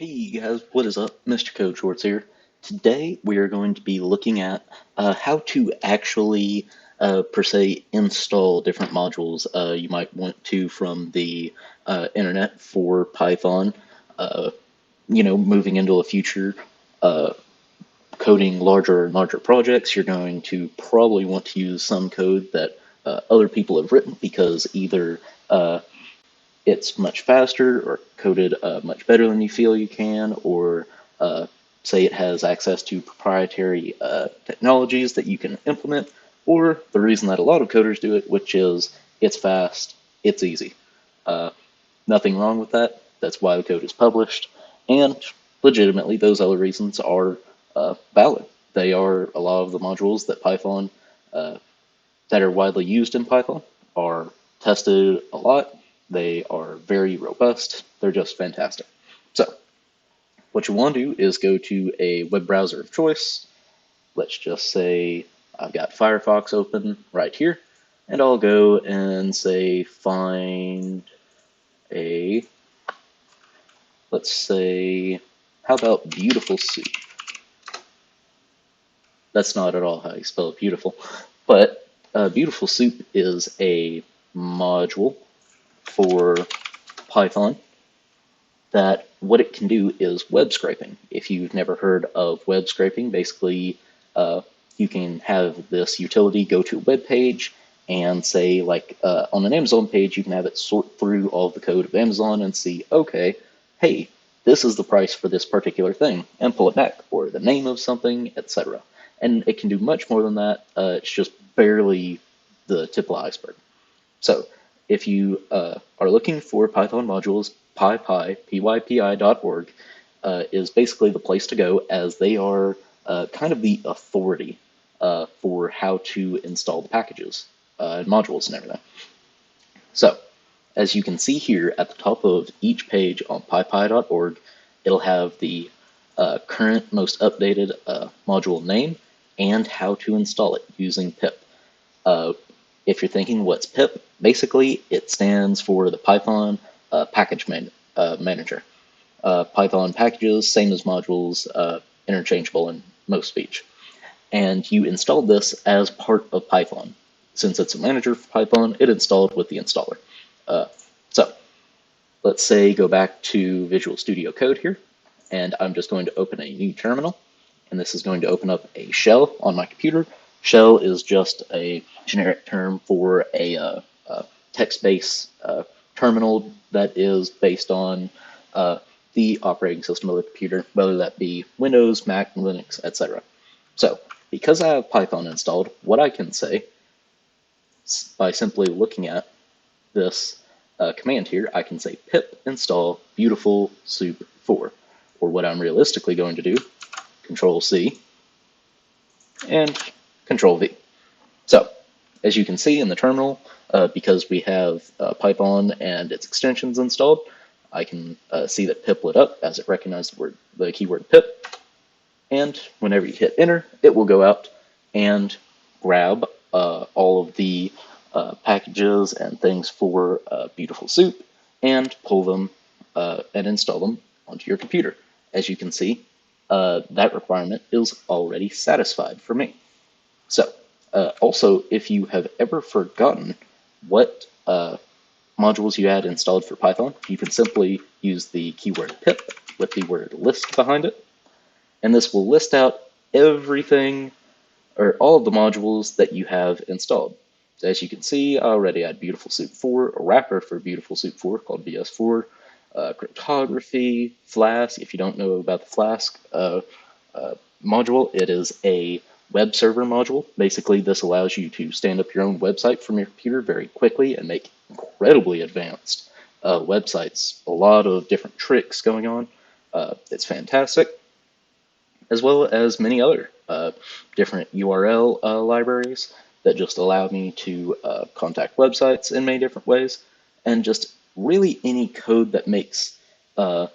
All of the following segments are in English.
Hey guys, what is up? Mr. Code Shorts here. Today we are going to be looking at how to actually, per se, install different modules you might want to from the internet for Python. Uh, moving into a future, uh, coding larger and larger projects, you're going to probably want to use some code that other people have written because either it's much faster or coded much better than you feel you can, or say it has access to proprietary technologies that you can implement, or the reason that a lot of coders do it, which is it's fast, it's easy. Uh, Nothing wrong with that. That's why the code is published, and legitimately, those other reasons are valid. They are a lot of the modules that Python that are widely used in Python are tested a lot. They are very robust. They're just fantastic. So what you want to do is go to a web browser of choice. Let's just say I've got Firefox open right here, and I'll go and say find a, let's say, how about beautiful soup? That's not at all how you spell beautiful, but beautiful soup is a module for Python that what it can do is web scraping. If you've never heard of web scraping, basically you can have this utility go to a web page and say, like on an Amazon page, you can have it sort through all of the code of Amazon and see, okay, hey, this is the price for this particular thing, and pull it back, or the name of something, etc. And it can do much more than that. It's just barely the tip of the iceberg. So if you are looking for Python modules, pypi.org is basically the place to go, as they are kind of the authority for how to install the packages and modules and everything. So as you can see here at the top of each page on pypi.org, it'll have the current, most updated module name and how to install it using pip. If you're thinking what's pip, basically it stands for the Python package manager. Python packages, same as modules, interchangeable in most speech. And you installed this as part of Python. Since it's a manager for Python, it installed with the installer. So let's say go back to Visual Studio Code here, and I'm just going to open a new terminal, and this is going to open up a shell on my computer. Shell is just a generic term for a text-based terminal that is based on the operating system of the computer, whether that be Windows, Mac, Linux, etc. So because I have Python installed, what I can say by simply looking at this command here, I can say pip install beautiful soup 4, or what I'm realistically going to do, Control C and Control V. So as you can see in the terminal, because we have Python and its extensions installed, I can see that pip lit up as it recognized the keyword pip. And whenever you hit enter, it will go out and grab all of the packages and things for Beautiful Soup and pull them and install them onto your computer. As you can see, that requirement is already satisfied for me. So also, if you have ever forgotten what modules you had installed for Python, you can simply use the keyword pip with the word list behind it, and this will list out everything, or all of the modules that you have installed. So as you can see, I already had Beautiful Soup 4, a wrapper for Beautiful Soup 4 called BS4, cryptography, Flask. If you don't know about the Flask module, it is a web server module. Basically, this allows you to stand up your own website from your computer very quickly and make incredibly advanced websites. A lot of different tricks going on. It's fantastic, as well as many other different URL libraries that just allow me to contact websites in many different ways, and just really any code that makes my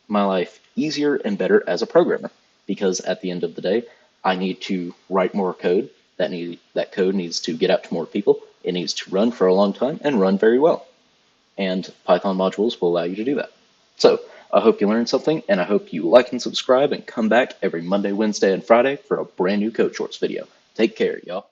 life easier and better as a programmer. Because at the end of the day, I need to write more code. That code needs to get out to more people. It needs to run for a long time and run very well. And Python modules will allow you to do that. So I hope you learned something, and I hope you like and subscribe and come back every Monday, Wednesday, and Friday for a brand new Code Shorts video. Take care, y'all.